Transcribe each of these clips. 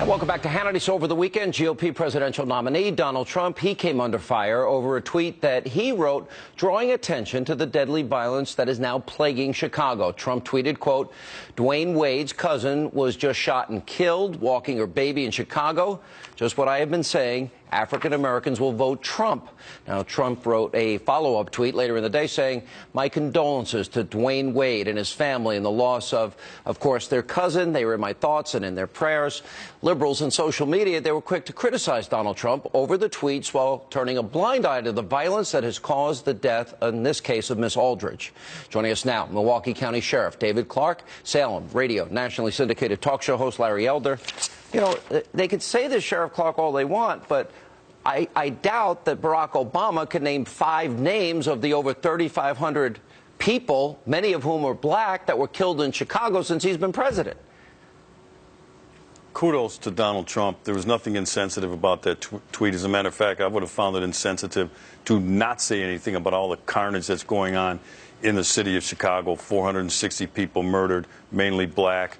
And welcome back to Hannity. So over the weekend, GOP presidential nominee Donald Trump, he came under fire over a tweet that he wrote drawing attention to the deadly violence that is now plaguing Chicago. Trump tweeted, quote, Dwayne Wade's cousin was just shot and killed walking her baby in Chicago. Just what I have been saying. African Americans will vote Trump. Now, Trump wrote a follow-up tweet later in the day saying, my condolences to Dwayne Wade and his family in the loss of course, their cousin. They were in my thoughts and in their prayers. Liberals and social media, they were quick to criticize Donald Trump over the tweets while turning a blind eye to the violence that has caused the death, in this case, of Miss Aldridge. Joining us now, Milwaukee County Sheriff David Clarke, Salem radio nationally syndicated talk show host Larry Elder. You know, they could say this, Sheriff Clarke, all they want, but I doubt that Barack Obama can name 5 names of the over 3,500 people, many of whom are black, that were killed in Chicago since he's been president. Kudos to Donald Trump. There was nothing insensitive about that tweet. As a matter of fact, I would have found it insensitive to not say anything about all the carnage that's going on in the city of Chicago. 460 people murdered, mainly black.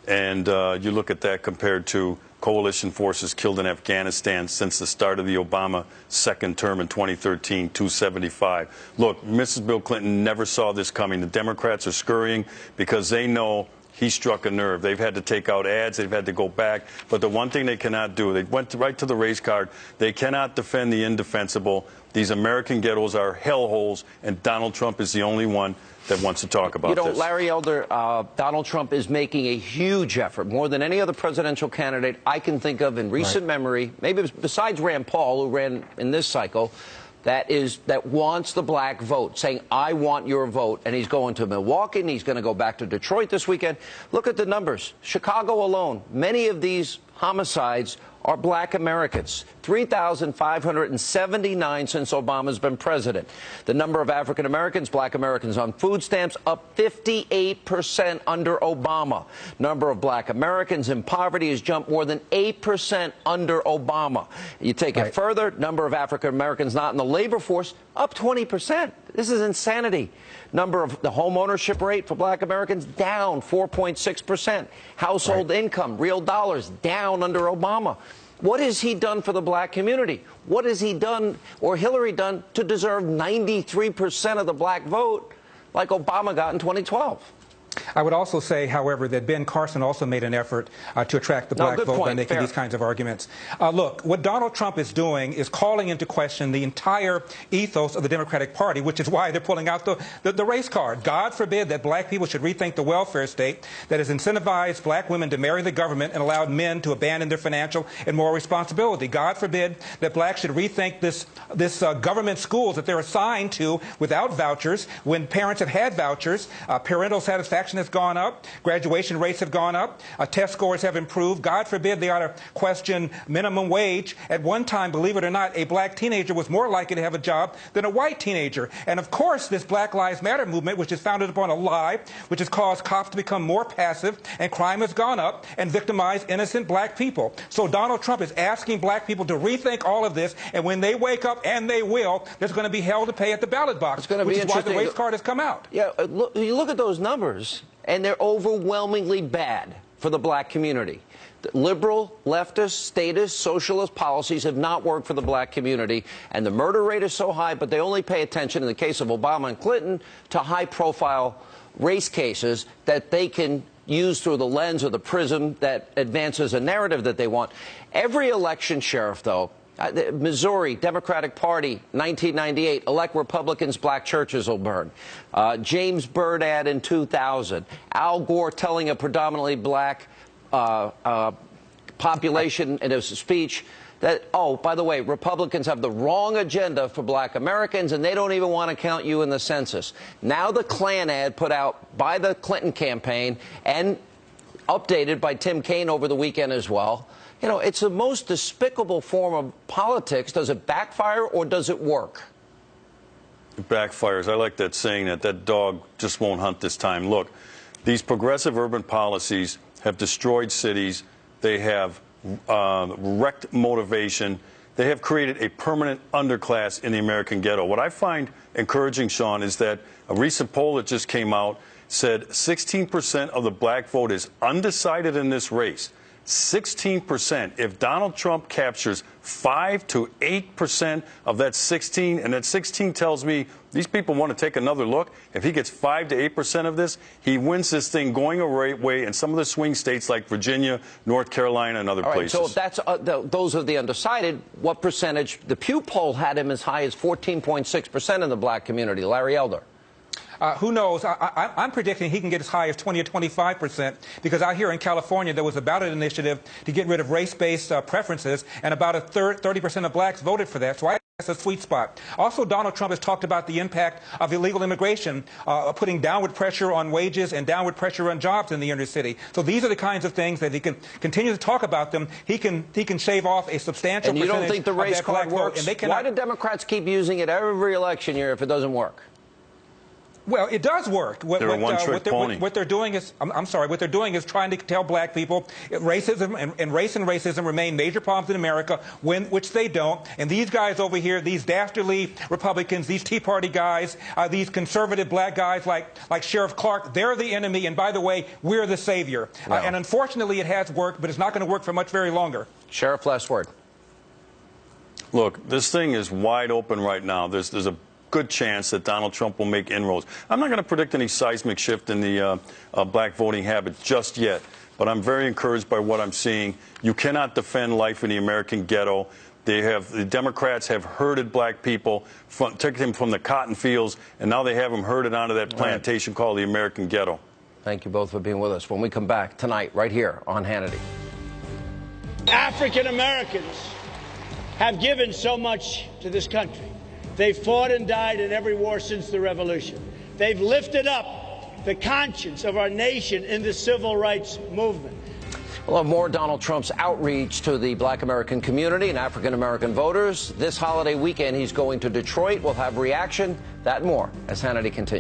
And you look at that compared to coalition forces killed in Afghanistan since the start of the Obama second term in 2013, 275. Look, Mrs. Bill Clinton never saw this coming. The Democrats are scurrying because they know he struck a nerve. They've had to take out ads. They've had to go back. But the one thing they cannot do, they went right to the race card. They cannot defend the indefensible. These American ghettos are hellholes, and Donald Trump is the only one that wants to talk about this. Larry Elder, Donald Trump is making a huge effort, more than any other presidential candidate I can think of in recent memory, maybe besides Rand Paul, who ran in this cycle, that wants the black vote, saying, I want your vote. And he's going to Milwaukee, and he's going to go back to Detroit this weekend. Look at the numbers. Chicago alone, many of these homicides are black Americans, 3,579 since Obama's been president. The number of African Americans, black Americans on food stamps, up 58% under Obama. Number of black Americans in poverty has jumped more than 8% under Obama. You take it further, number of African Americans not in the labor force, up 20%. This is insanity. Number of the home ownership rate for black Americans down 4.6%. Household income, real dollars, down under Obama. What has he done for the black community? What has he done, or Hillary done, to deserve 93% of the black vote like Obama got in 2012? I would also say, however, that Ben Carson also made an effort to attract the black vote by making these kinds of arguments. Look, what Donald Trump is doing is calling into question the entire ethos of the Democratic Party, which is why they're pulling out the race card. God forbid that black people should rethink the welfare state that has incentivized black women to marry the government and allowed men to abandon their financial and moral responsibility. God forbid that blacks should rethink this government schools that they're assigned to without vouchers when parents have had vouchers. Parental satisfaction has gone up, graduation rates have gone up, test scores have improved. God forbid they ought to question minimum wage. At one time, believe it or not, a black teenager was more likely to have a job than a white teenager. And of course, this Black Lives Matter movement, which is founded upon a lie, which has caused cops to become more passive, and crime has gone up and victimized innocent black people. So Donald Trump is asking black people to rethink all of this, and when they wake up, and they will, there's going to be hell to pay at the ballot box, which is why the race card has come out. Yeah, look, you look at those numbers, and they're overwhelmingly bad for the black community. Liberal, leftist, statist, socialist policies have not worked for the black community, and the murder rate is so high, but they only pay attention, in the case of Obama and Clinton, to high-profile race cases that they can use through the lens or the prism that advances a narrative that they want. Every election, Sheriff, though, Missouri, Democratic Party, 1998, elect Republicans, black churches will burn. James Byrd ad in 2000. Al Gore telling a predominantly black population in his speech that, oh, by the way, Republicans have the wrong agenda for black Americans, and they don't even want to count you in the census. Now the Klan ad put out by the Clinton campaign and updated by Tim Kaine over the weekend as well. You know, it's the most despicable form of politics. Does it backfire or does it work? It backfires. I like that saying that dog just won't hunt this time. Look, these progressive urban policies have destroyed cities. They have wrecked motivation. They have created a permanent underclass in the American ghetto. What I find encouraging, Sean, is that a recent poll that just came out said 16% of the black vote is undecided in this race. 16%. If Donald Trump captures 5 to 8% of that 16, and that 16 tells me these people want to take another look. If he gets 5 to 8% of this, he wins this thing going away in some of the swing states like Virginia, North Carolina, and other places. So if that's those are the undecided, what percentage? The Pew poll had him as high as 14.6% in the black community. Larry Elder. Who knows? I'm predicting he can get as high as 20 or 25%, because out here in California there was a ballot initiative to get rid of race-based preferences, and about 30% of blacks voted for that. So that's a sweet spot. Also, Donald Trump has talked about the impact of illegal immigration, putting downward pressure on wages and downward pressure on jobs in the inner city. So these are the kinds of things that he can continue to talk about them. He can shave off a substantial percentage. And you don't think the race card works? And they cannot... Why do Democrats keep using it every election year if it doesn't work? Well, it does work. They're a one-trick pony. What they're doing is, what they're doing is trying to tell black people racism and racism remain major problems in America, which they don't. And these guys over here, these dastardly Republicans, these Tea Party guys, these conservative black guys like Sheriff Clarke, they're the enemy. And by the way, we're the savior. No. And unfortunately, it has worked, but it's not going to work for much very longer. Sheriff, last word. Look, this thing is wide open right now. There's a good chance that Donald Trump will make inroads. I'm not going to predict any seismic shift in the black voting habit just yet, but I'm very encouraged by what I'm seeing. You cannot defend life in the American ghetto. The Democrats have herded black people, took them from the cotton fields, and now they have them herded onto that plantation called the American ghetto. Thank you both for being with us. When we come back tonight, right here on Hannity. African Americans have given so much to this country. They've fought and died in every war since the Revolution. They've lifted up the conscience of our nation in the civil rights movement. We'll have more Donald Trump's outreach to the black American community and African American voters. This holiday weekend, he's going to Detroit. We'll have reaction, that and more as Hannity continues.